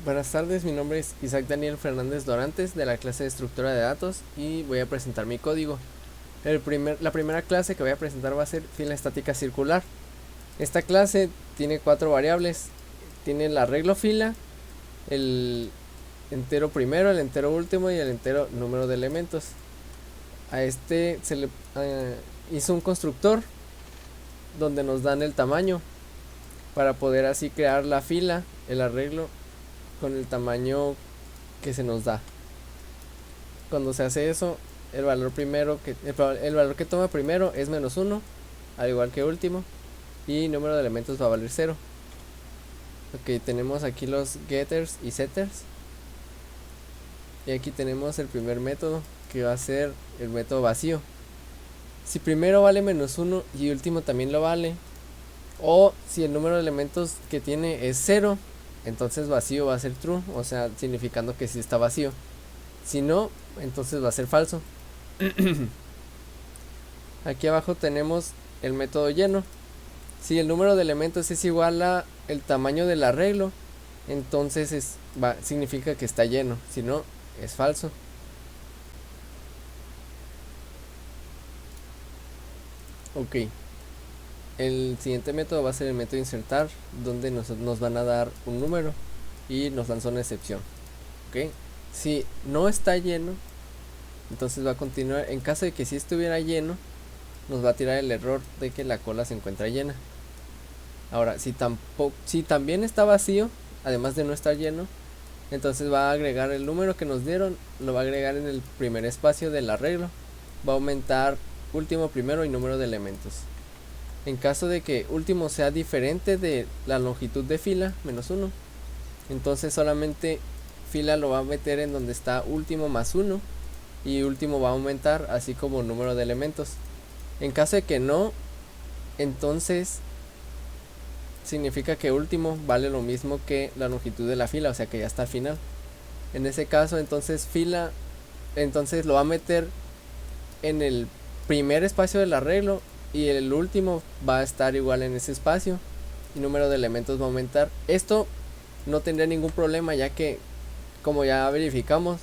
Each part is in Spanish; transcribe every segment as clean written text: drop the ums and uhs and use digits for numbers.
Buenas tardes, mi nombre es Isaac Daniel Fernández Dorantes de la clase de estructura de datos y voy a presentar mi código. La primera clase que voy a presentar va a ser fila estática circular. Esta clase tiene 4 variables. Tiene el arreglo fila, el entero primero, el entero último y el entero número de elementos. A este se le hizo un constructor donde nos dan el tamaño para poder así crear la fila, el arreglo con el tamaño que se nos da. Cuando se hace eso, el valor que toma primero es -1, al igual que último, y número de elementos va a valer 0. Ok, tenemos aquí los getters y setters, y aquí tenemos el primer método, que va a ser el método vacío. Si primero vale -1 y último también lo vale, o si el número de elementos que tiene es 0, entonces vacío va a ser true, o sea, significando que sí está vacío. Si no, entonces va a ser falso. Aquí abajo tenemos el método lleno. Si el número de elementos es igual a el tamaño del arreglo, entonces significa que está lleno. Si no, es falso. Ok. El siguiente método va a ser el método insertar, donde nos van a dar un número y nos dan una excepción. Ok. Si no está lleno, entonces va a continuar. En caso de que si estuviera lleno, nos va a tirar el error de que la cola se encuentra llena. Ahora, si también está vacío, además de no estar lleno, entonces va a agregar el número que nos dieron, lo va a agregar en el primer espacio del arreglo, va a aumentar último, primero y número de elementos. En caso de que último sea diferente de la longitud de fila, -1, entonces solamente fila lo va a meter en donde está último más 1 y último va a aumentar, así como número de elementos. En caso de que no, entonces significa que último vale lo mismo que la longitud de la fila, o sea que ya está al final. En ese caso, entonces fila, entonces lo va a meter en el primer espacio del arreglo y el último va a estar igual en ese espacio y número de elementos va a aumentar. Esto no tendría ningún problema, ya que, como ya verificamos,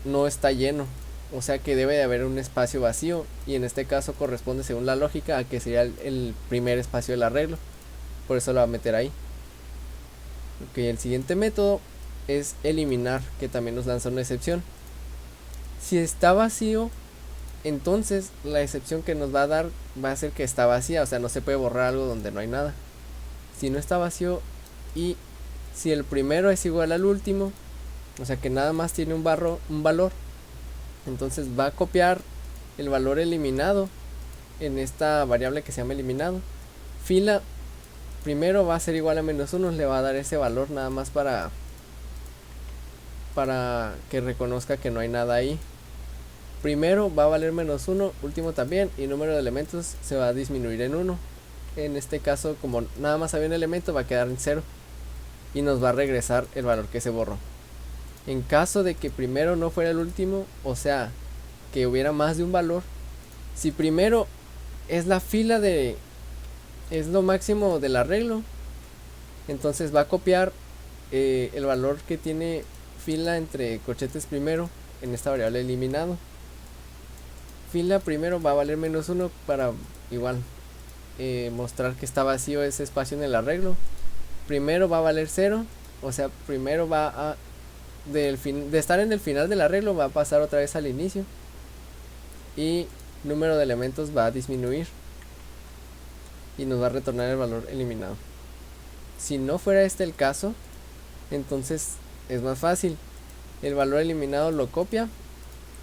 no está lleno, o sea que debe de haber un espacio vacío, y en este caso corresponde, según la lógica, a que sería el primer espacio del arreglo, por eso lo va a meter ahí. Ok, el siguiente método es eliminar, que también nos lanza una excepción. Si está vacío, entonces la excepción que nos va a dar va a ser que está vacía, o sea, no se puede borrar algo donde no hay nada. Si no está vacío y si el primero es igual al último, o sea que nada más tiene un valor, entonces va a copiar el valor eliminado en esta variable que se llama eliminado. Fila primero va a ser igual a -1, le va a dar ese valor nada más para que reconozca que no hay nada ahí. Primero va a valer -1, último también, y número de elementos se va a disminuir en 1. En este caso, como nada más había un elemento, va a quedar en 0 y nos va a regresar el valor que se borró. En caso de que primero no fuera el último, o sea que hubiera más de un valor, si primero es la fila es lo máximo del arreglo, entonces va a copiar el valor que tiene fila entre corchetes primero en esta variable eliminado. Fila primero va a valer -1 para igual mostrar que está vacío ese espacio en el arreglo. Primero va a valer 0, o sea, primero va a de estar en el final del arreglo va a pasar otra vez al inicio, y número de elementos va a disminuir y nos va a retornar el valor eliminado. Si no fuera este el caso, entonces es más fácil. El valor eliminado lo copia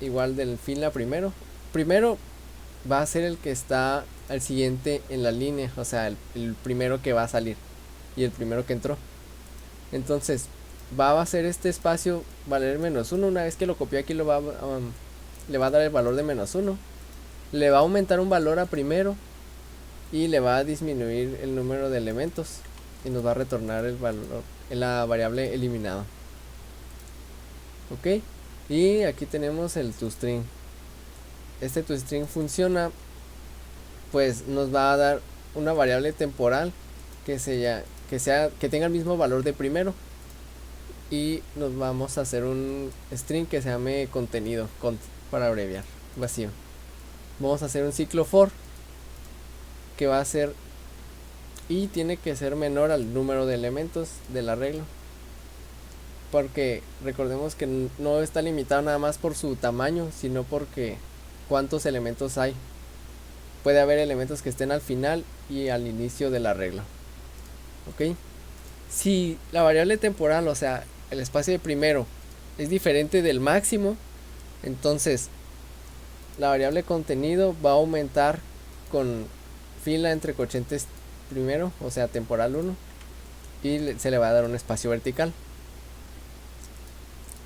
igual del fila primero va a ser el que está al siguiente en la línea, o sea el primero que va a salir y el primero que entró. Entonces va a hacer este espacio valer -1. Una vez que lo copió aquí le va a dar el valor de -1, le va a aumentar un valor a primero y le va a disminuir el número de elementos y nos va a retornar el valor en la variable eliminada. Ok, y aquí tenemos el toString. Este toString funciona, pues nos va a dar una variable temporal que tenga el mismo valor de primero, y nos vamos a hacer un string que se llame contenido, para abreviar, vacío. Vamos a hacer un ciclo for que va a ser, y tiene que ser menor al número de elementos del arreglo, porque recordemos que no está limitado nada más por su tamaño, sino porque cuántos elementos hay. Puede haber elementos que estén al final y al inicio del arreglo. Ok, si la variable temporal, o sea el espacio de primero, es diferente del máximo, entonces la variable contenido va a aumentar con fila entre corchetes primero, o sea temporal 1, y se le va a dar un espacio vertical,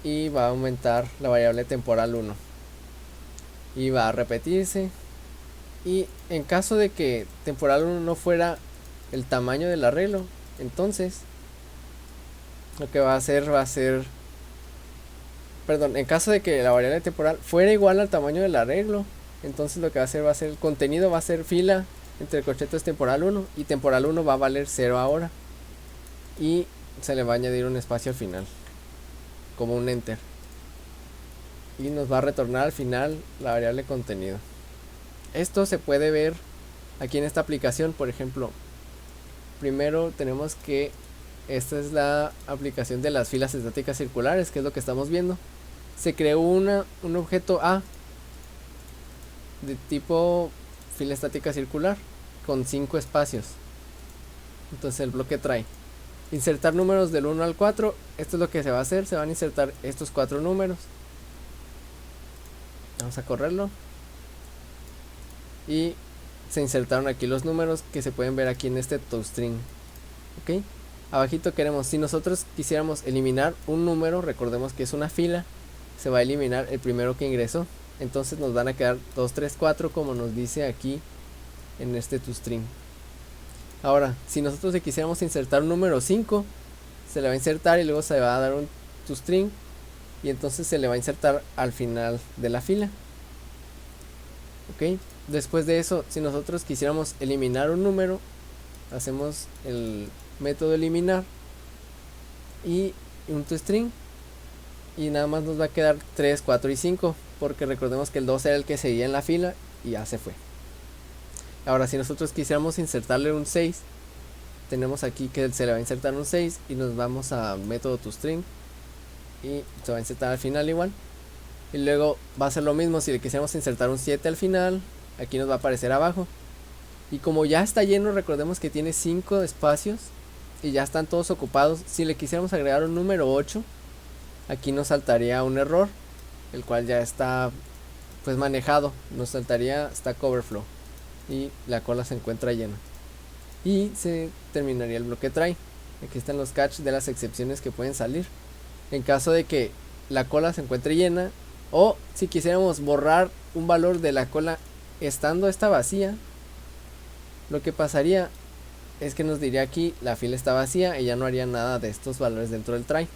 y va a aumentar la variable temporal 1 y va a repetirse. Y en caso de que temporal 1 no fuera el tamaño del arreglo, entonces lo que va a hacer en caso de que la variable temporal fuera igual al tamaño del arreglo, entonces lo que va a ser el contenido va a ser fila entre corchetes temporal 1, y temporal 1 va a valer 0 ahora, y se le va a añadir un espacio al final como un enter, y nos va a retornar al final la variable contenido. Esto se puede ver aquí en esta aplicación. Por ejemplo, primero tenemos que esta es la aplicación de las filas estáticas circulares, que es lo que estamos viendo. Se creó un objeto A de tipo fila estática circular con 5 espacios. Entonces el bloque trae insertar números del 1 al 4. Esto es lo que se va a hacer. Se van a insertar estos 4 números. Vamos a correrlo. Y se insertaron aquí los números que se pueden ver aquí en este toString. Ok, abajito queremos, si nosotros quisiéramos eliminar un número, recordemos que es una fila, se va a eliminar el primero que ingresó. Entonces nos van a quedar 2, 3, 4 como nos dice aquí en este toString. Ahora, si nosotros le quisiéramos insertar un número 5, se le va a insertar y luego se va a dar un toString, y entonces se le va a insertar al final de la fila. Ok, después de eso, si nosotros quisiéramos eliminar un número, hacemos el método eliminar y un toString, y nada más nos va a quedar 3, 4 y 5, porque recordemos que el 2 era el que seguía en la fila y ya se fue. Ahora, si nosotros quisiéramos insertarle un 6, tenemos aquí que se le va a insertar un 6, y nos vamos a método toString y se va a insertar al final igual. Y luego va a ser lo mismo si le quisiéramos insertar un 7 al final, aquí nos va a aparecer abajo. Y como ya está lleno, recordemos que tiene 5 espacios y ya están todos ocupados. Si le quisiéramos agregar un número 8, aquí nos saltaría un error, el cual ya está pues manejado. Nos saltaría stack overflow y la cola se encuentra llena, y se terminaría el bloque try. Aquí están los catch de las excepciones que pueden salir en caso de que la cola se encuentre llena, o si quisiéramos borrar un valor de la cola estando esta vacía. Lo que pasaría es que nos diría aquí la fila está vacía y ya no haría nada de estos valores dentro del try.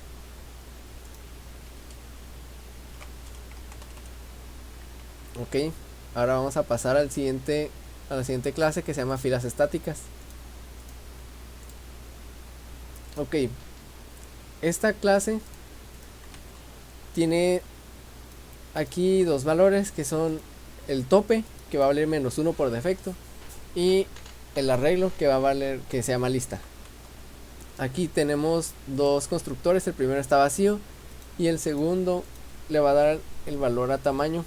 Ok, ahora vamos a pasar a la siguiente clase, que se llama filas estáticas. Ok, esta clase tiene aquí dos valores, que son el tope, que va a valer -1 por defecto, y el arreglo, que va a valer, que se llama lista. Aquí tenemos dos constructores. El primero está vacío y el segundo le va a dar el valor a tamaño,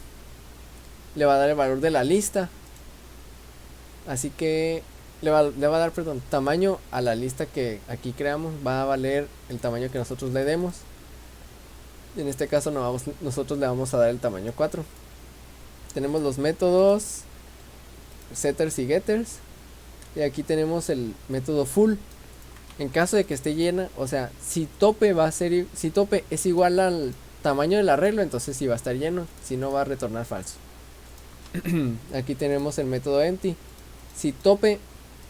le va a dar el valor de la lista. Así que le va a dar tamaño a la lista que aquí creamos. Va a valer el tamaño que nosotros le demos. En este caso nosotros le vamos a dar el tamaño 4. Tenemos los métodos setters y getters, y aquí tenemos el método full. En caso de que esté llena, o sea, si tope es igual al tamaño del arreglo, entonces sí va a estar lleno, si no va a retornar falso. Aquí tenemos el método empty. Si tope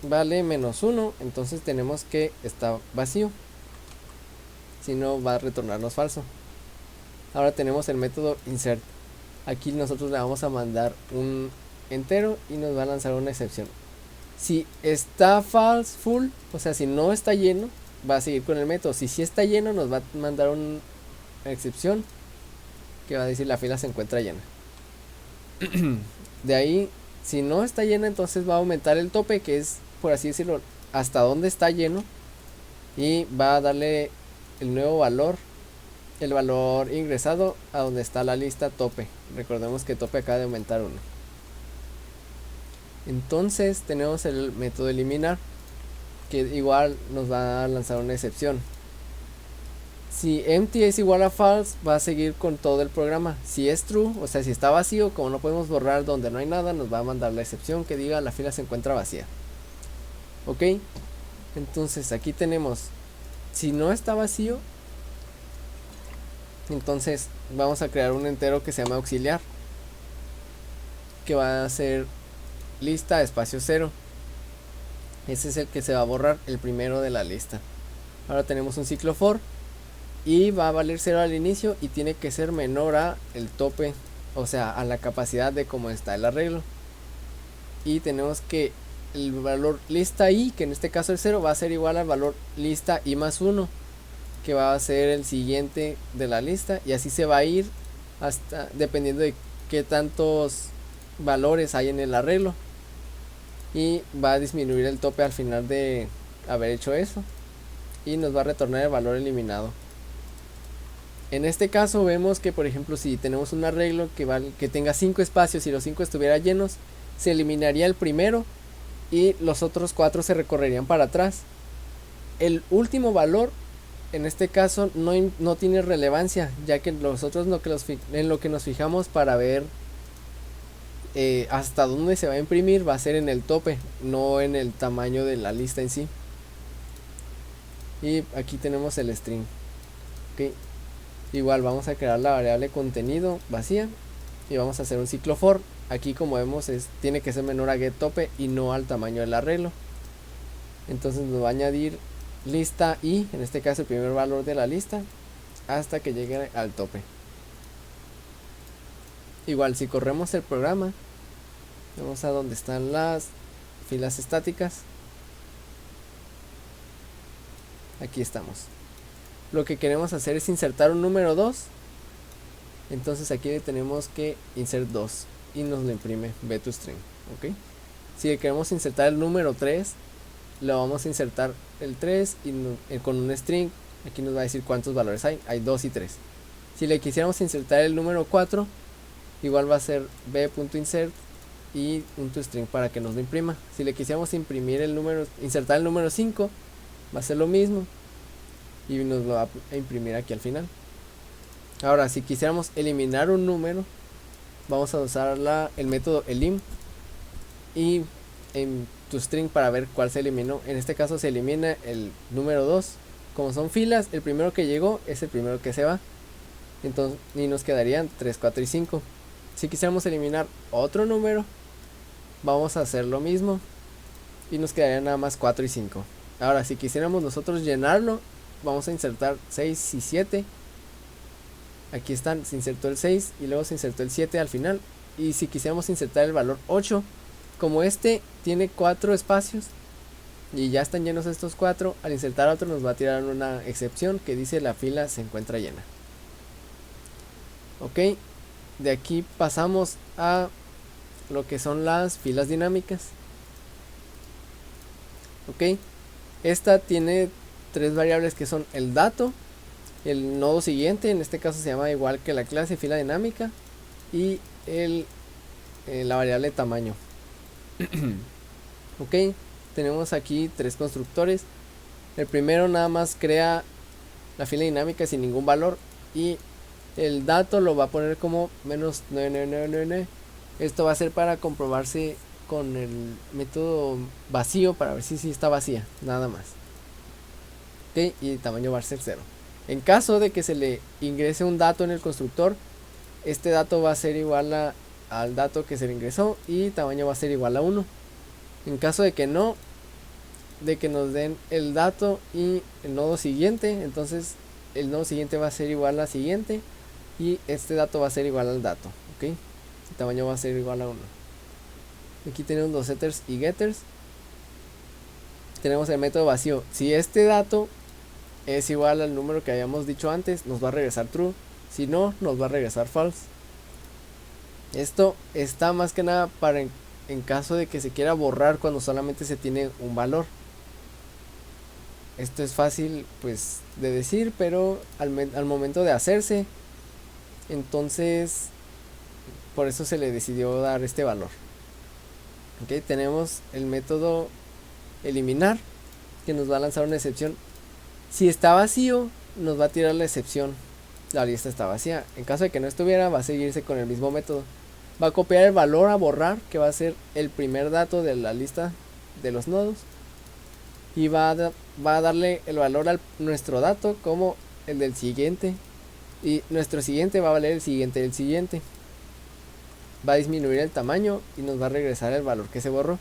vale -1, entonces tenemos que está vacío, si no va a retornarnos falso. Ahora tenemos el método insert. Aquí nosotros le vamos a mandar un entero y nos va a lanzar una excepción. Si está false full, o sea, si no está lleno, va a seguir con el método. Si sí está lleno, nos va a mandar una excepción que va a decir la fila se encuentra llena. De ahí, si no está llena, entonces va a aumentar el tope, que es, por así decirlo, hasta donde está lleno, y va a darle el nuevo valor, el valor ingresado a donde está la lista tope. Recordemos que tope acaba de aumentar 1. Entonces tenemos el método eliminar, que igual nos va a lanzar una excepción. Si empty es igual a false, va a seguir con todo el programa. Si es true, o sea, si está vacío, como no podemos borrar donde no hay nada, nos va a mandar la excepción que diga la fila se encuentra vacía. Ok, entonces aquí tenemos, si no está vacío, entonces vamos a crear un entero que se llama auxiliar, que va a ser lista espacio 0. Ese es el que se va a borrar, el primero de la lista. Ahora tenemos un ciclo for y va a valer 0 al inicio y tiene que ser menor a el tope, o sea, a la capacidad de cómo está el arreglo. Y tenemos que el valor lista i, que en este caso es 0, va a ser igual al valor lista i más 1, que va a ser el siguiente de la lista, y así se va a ir hasta dependiendo de qué tantos valores hay en el arreglo, y va a disminuir el tope al final de haber hecho eso y nos va a retornar el valor eliminado. En este caso vemos que, por ejemplo, si tenemos un arreglo que tenga 5 espacios y los 5 estuvieran llenos, se eliminaría el primero y los otros 4 se recorrerían para atrás. El último valor en este caso no tiene relevancia, ya que nosotros en lo que nos fijamos para ver hasta dónde se va a imprimir va a ser en el tope, no en el tamaño de la lista en sí. Y aquí tenemos el string. Okay. Igual vamos a crear la variable contenido vacía y vamos a hacer un ciclo for. Aquí, como vemos, tiene que ser menor a getTope y no al tamaño del arreglo. Entonces nos va a añadir lista i, en este caso el primer valor de la lista, hasta que llegue al tope. Igual, si corremos el programa, vamos a donde están las filas estáticas. Aquí estamos. Lo que queremos hacer es insertar un número 2. Entonces aquí tenemos que insert 2 y nos lo imprime bToString. ¿Okay? Si queremos insertar el número 3, lo vamos a insertar el 3 y con un string. Aquí nos va a decir cuántos valores hay. Hay 2 y 3. Si le quisiéramos insertar el número 4, igual va a ser b.insert y un toString para que nos lo imprima. Si le quisiéramos insertar el número 5, va a ser lo mismo y nos lo va a imprimir aquí al final. Ahora, si quisiéramos eliminar un número, vamos a usar el método elim y en toString para ver cuál se eliminó. En este caso se elimina el número 2. Como son filas, el primero que llegó es el primero que se va. Entonces, y nos quedarían 3, 4 y 5. Si quisiéramos eliminar otro número, vamos a hacer lo mismo y nos quedarían nada más 4 y 5. Ahora, si quisiéramos nosotros llenarlo, vamos a insertar 6 y 7. Aquí están, se insertó el 6 y luego se insertó el 7 al final. Y si quisiéramos insertar el valor 8, como este tiene 4 espacios y ya están llenos estos 4, al insertar otro nos va a tirar una excepción que dice la fila se encuentra llena. Ok, de aquí pasamos a lo que son las filas dinámicas. Ok, esta tiene 3 variables que son el dato, el nodo siguiente, en este caso se llama igual que la clase fila dinámica, y la variable tamaño. Ok, tenemos aquí 3 constructores. El primero nada más crea la fila dinámica sin ningún valor y el dato lo va a poner como menos 9999. Esto va a ser para comprobarse con el método vacío para ver si está vacía, nada más. Ok, y el tamaño va a ser 0. En caso de que se le ingrese un dato en el constructor, este dato va a ser igual al dato que se le ingresó y tamaño va a ser igual a 1. En caso de que no, de que nos den el dato y el nodo siguiente, entonces el nodo siguiente va a ser igual a siguiente y este dato va a ser igual al dato. Ok, el tamaño va a ser igual a 1. Aquí tenemos los setters y getters. tenemos el método vacío. Si este dato es igual al número que habíamos dicho antes, nos va a regresar true. Si no, nos va a regresar false. Esto está más que nada para en caso de que se quiera borrar cuando solamente se tiene un valor. Esto es fácil pues de decir, pero al momento de hacerse, entonces por eso se le decidió dar este valor. Ok, tenemos el método eliminar, que nos va a lanzar una excepción. Si está vacío, nos va a tirar la excepción. La lista está vacía. En caso de que no estuviera, va a seguirse con el mismo método. Va a copiar el valor a borrar, que va a ser el primer dato de la lista de los nodos. Y va a darle el valor a nuestro dato como el del siguiente. Y nuestro siguiente va a valer el siguiente del siguiente. Va a disminuir el tamaño y nos va a regresar el valor que se borró.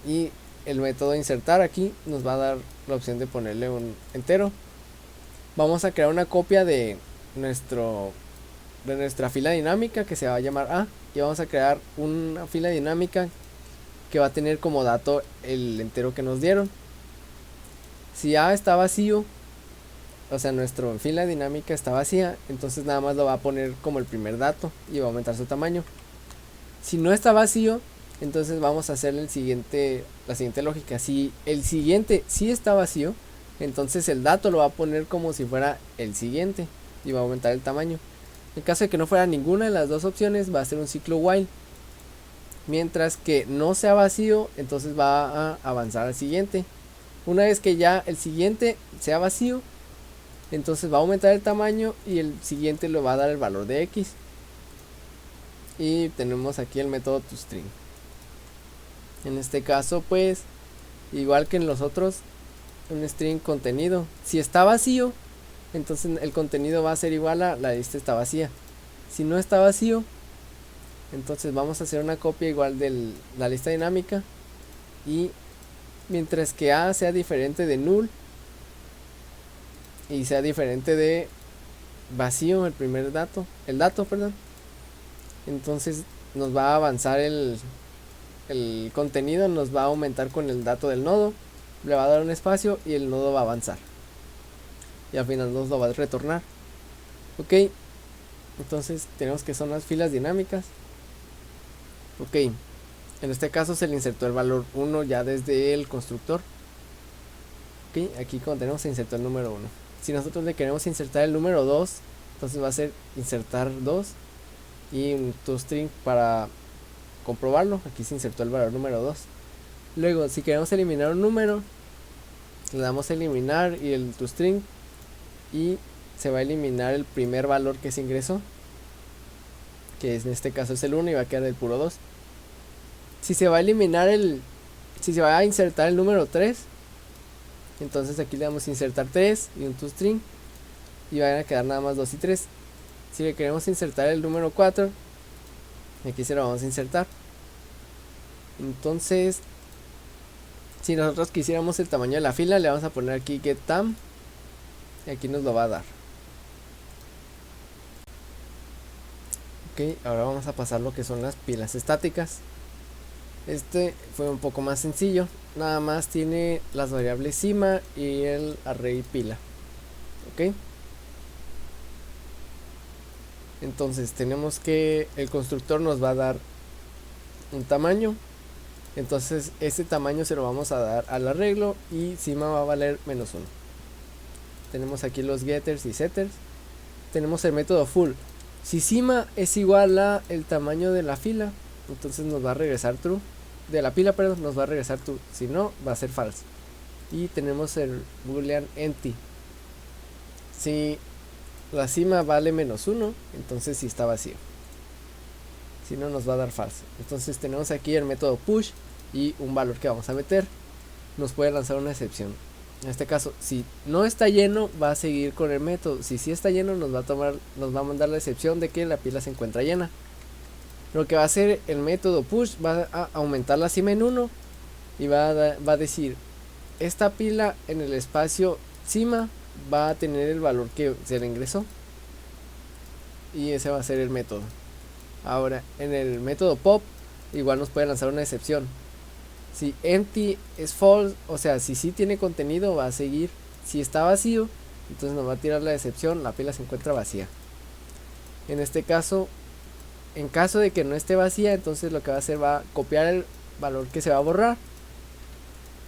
Y el método insertar aquí nos va a dar la opción de ponerle un entero. Vamos a crear una copia de nuestra fila dinámica que se va a llamar A, y vamos a crear una fila dinámica que va a tener como dato el entero que nos dieron. Si A está vacío, o sea nuestra fila dinámica está vacía, entonces nada más lo va a poner como el primer dato y va a aumentar su tamaño. Si no está vacío, entonces vamos a hacer la siguiente lógica. Si el siguiente sí está vacío, entonces el dato lo va a poner como si fuera el siguiente y va a aumentar el tamaño. En caso de que no fuera ninguna de las dos opciones, va a ser un ciclo while. Mientras que no sea vacío, entonces va a avanzar al siguiente. Una vez que ya el siguiente sea vacío, entonces va a aumentar el tamaño y el siguiente le va a dar el valor de x. Y tenemos aquí el método toString. En este caso pues igual que en los otros, un string contenido. Si está vacío, entonces el contenido va a ser igual a la lista está vacía. Si no está vacío, entonces vamos a hacer una copia igual de la lista dinámica, y mientras que A sea diferente de null y sea diferente de vacío, el dato, perdón, entonces nos va a avanzar el contenido, nos va a aumentar con el dato del nodo, le va a dar un espacio y el nodo va a avanzar y al final nos lo va a retornar. Ok, entonces tenemos que son las filas dinámicas. Ok, en este caso se le insertó el valor 1 ya desde el constructor. Ok, aquí como tenemos se insertó el número 1. Si nosotros le queremos insertar el número 2, entonces va a ser insertar 2 y un toString para comprobarlo. Aquí se insertó el valor número 2. Luego si queremos eliminar un número, le damos a eliminar y el toString, y se va a eliminar el primer valor que se ingresó, que en este caso es el 1, y va a quedar el puro 2. Si se va a insertar el número 3, entonces aquí le damos a insertar 3 y un toString, y van a quedar nada más 2 y 3. Si le queremos insertar el número 4, aquí se lo vamos a insertar. Entonces si nosotros quisiéramos el tamaño de la fila, le vamos a poner aquí getTam y aquí nos lo va a dar. Ok, ahora vamos a pasar lo que son las pilas estáticas. Este fue un poco más sencillo, nada más tiene las variables cima y el array pila. Ok, entonces tenemos que el constructor nos va a dar un tamaño, entonces ese tamaño se lo vamos a dar al arreglo y cima va a valer -1. Tenemos aquí los getters y setters. Tenemos el método full. Si cima es igual a el tamaño de la fila, entonces nos va a regresar true. De la pila, perdón, nos va a regresar true. Si no, va a ser false. Y tenemos el boolean empty. Si la cima vale -1, entonces sí está vacío. Si no, nos va a dar false. Entonces tenemos aquí el método push y un valor que vamos a meter. Nos puede lanzar una excepción. En este caso, si no está lleno, va a seguir con el método. Si sí está lleno, nos va a mandar la excepción de que la pila se encuentra llena. Lo que va a hacer el método push, va a aumentar la cima en 1 y va a decir, esta pila en el espacio cima va a tener el valor que se le ingresó, y ese va a ser el método. Ahora en el método pop igual nos puede lanzar una excepción. Si empty es false, o sea, si sí tiene contenido va a seguir. Si está vacío, entonces nos va a tirar la excepción, la pila se encuentra vacía. En este caso, en caso de que no esté vacía, entonces lo que va a hacer va a copiar el valor que se va a borrar,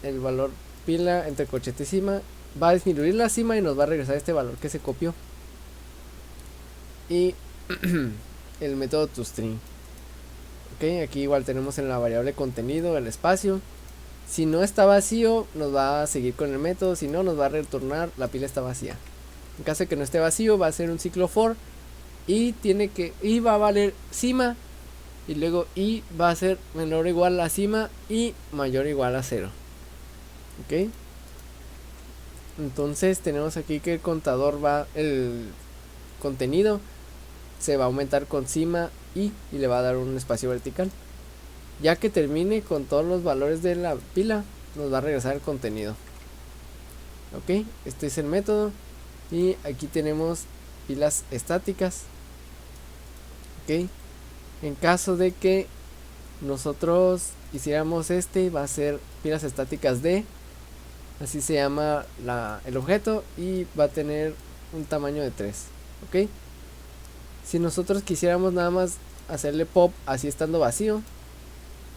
el valor pila entre corchete cima, va a disminuir la cima y nos va a regresar este valor que se copió. Y el método toString. Ok, aquí igual tenemos en la variable contenido el espacio. Si no está vacío, nos va a seguir con el método. Si no, nos va a retornar la pila está vacía. En caso de que no esté vacío, va a ser un ciclo for. Y va a valer cima. Y luego i va a ser menor o igual a cima y mayor o igual a 0. Ok. Entonces tenemos aquí que el contador el contenido se va a aumentar con cima y le va a dar un espacio vertical. Ya que termine con todos los valores de la pila, nos va a regresar el contenido. Ok, este es el método. Y aquí tenemos pilas estáticas. Ok, en caso de que nosotros hiciéramos va a ser pilas estáticas de, así se llama el objeto, y va a tener un tamaño de 3. Ok, si nosotros quisiéramos nada más hacerle pop así estando vacío,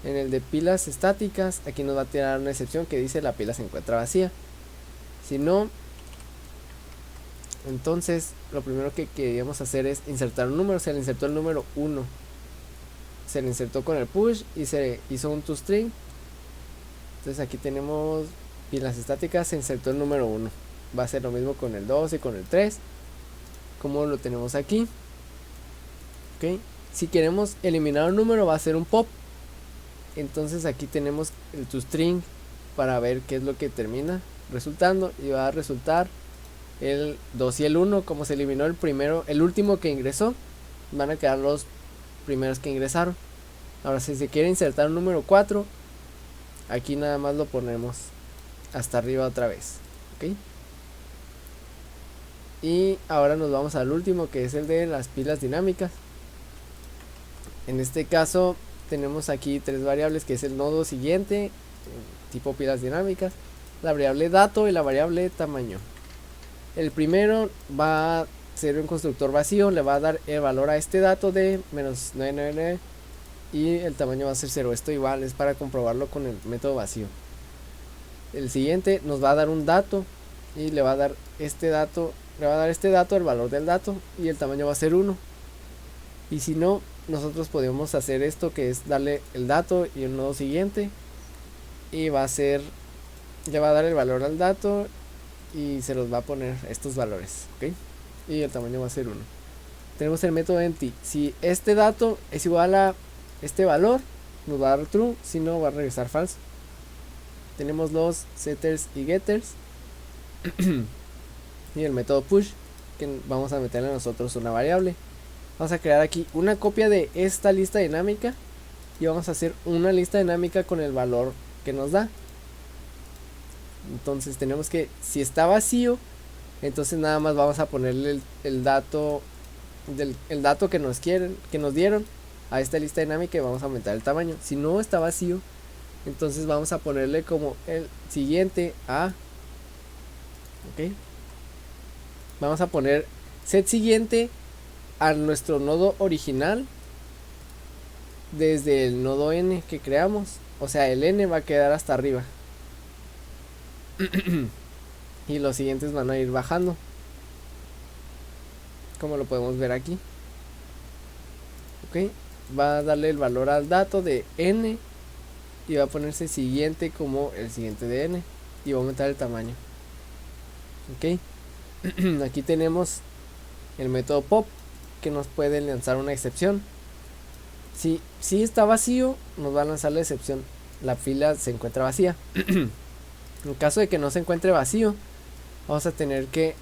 en el de pilas estáticas, aquí nos va a tirar una excepción que dice la pila se encuentra vacía. Si no, entonces lo primero que queríamos hacer es insertar un número. Se le insertó el número 1, se le insertó con el push y se hizo un toString. Entonces aquí tenemos pilas estáticas, se insertó el número 1. Va a ser lo mismo con el 2 y con el 3, como lo tenemos aquí. Ok, si queremos eliminar un número va a ser un pop. Entonces aquí tenemos el toString para ver qué es lo que termina resultando, y va a resultar el 2 y el 1. Como se eliminó el último que ingresó, van a quedar los primeros que ingresaron. Ahora si se quiere insertar un número 4, aquí nada más lo ponemos hasta arriba otra vez. ¿Ok? Y ahora nos vamos al último, que es el de las pilas dinámicas. En este caso tenemos aquí 3 variables, que es el nodo siguiente, tipo pilas dinámicas, la variable dato y la variable tamaño. El primero va a ser un constructor vacío, le va a dar el valor a este dato de menos 999 y el tamaño va a ser 0. Esto igual es para comprobarlo con el método vacío. El siguiente nos va a dar un dato y le va a dar este dato, el valor del dato, y el tamaño va a ser 1. Y si no, nosotros podemos hacer esto, que es darle el dato y el nodo siguiente, y le va a dar el valor al dato y se los va a poner estos valores. ¿Ok? Y el tamaño va a ser 1. Tenemos el método empty. Si este dato es igual a este valor, nos va a dar true. Si no, va a regresar false. Tenemos los setters y getters y el método push, que vamos a meterle nosotros una variable. Vamos a crear aquí una copia de esta lista dinámica y vamos a hacer una lista dinámica con el valor que nos da. Entonces tenemos que, si está vacío, entonces nada más vamos a ponerle el dato que nos dieron a esta lista dinámica, y vamos a aumentar el tamaño. Si no está vacío, entonces vamos a ponerle como el siguiente a, ok, vamos a poner set siguiente a nuestro nodo original desde el nodo n que creamos. O sea, el n va a quedar hasta arriba y los siguientes van a ir bajando, como lo podemos ver aquí. Ok, va a darle el valor al dato de n y va a ponerse siguiente como el siguiente de n y va a aumentar el tamaño. Ok, aquí tenemos el método pop, que nos puede lanzar una excepción. Si está vacío, nos va a lanzar la excepción, la fila se encuentra vacía. En caso de que no se encuentre vacío, vamos a tener que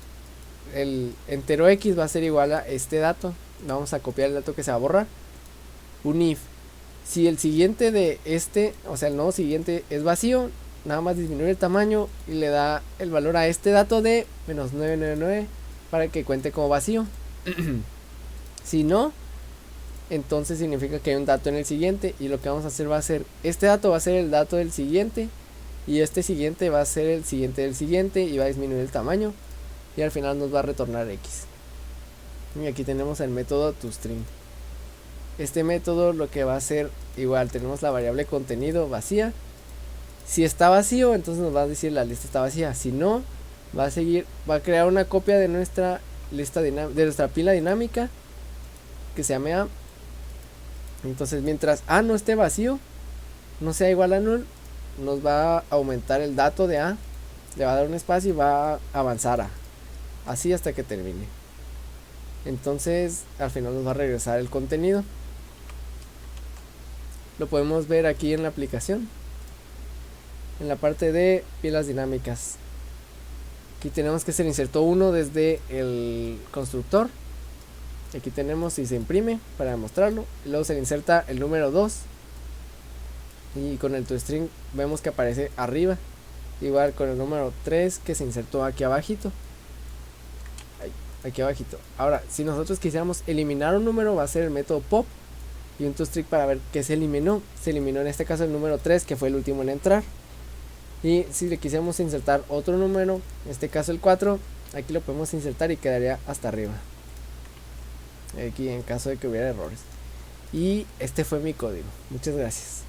el entero x va a ser igual a este dato. Vamos a copiar el dato que se va a borrar. Un if, si el siguiente de o sea el nodo siguiente es vacío, nada más disminuye el tamaño y le da el valor a este dato de menos 999 para que cuente como vacío. Si no, entonces significa que hay un dato en el siguiente, y lo que vamos a hacer va a ser, este dato va a ser el dato del siguiente, y este siguiente va a ser el siguiente del siguiente, y va a disminuir el tamaño, y al final nos va a retornar X. Y aquí tenemos el método toString. Este método lo que va a hacer, igual tenemos la variable contenido vacía. Si está vacío, entonces nos va a decir la lista está vacía. Si no, va a crear una copia de nuestra lista de nuestra pila dinámica que se llame A. Entonces mientras A no esté vacío, no sea igual a null, nos va a aumentar el dato de A, le va a dar un espacio y va a avanzar A, así hasta que termine. Entonces al final nos va a regresar el contenido. Lo podemos ver aquí en la aplicación, en la parte de pilas dinámicas. Aquí tenemos que se le insertó 1 desde el constructor. Aquí tenemos si se imprime para demostrarlo, y luego se le inserta el número 2, y con el toString vemos que aparece arriba, igual con el número 3 que se insertó aquí abajito, aquí abajito. Ahora si nosotros quisiéramos eliminar un número, va a ser el método pop y un toString para ver qué se eliminó. Se eliminó en este caso el número 3, que fue el último en entrar, y si le quisiéramos insertar otro número, en este caso el 4, aquí lo podemos insertar y quedaría hasta arriba, aquí en caso de que hubiera errores. Y este fue mi código. Muchas gracias.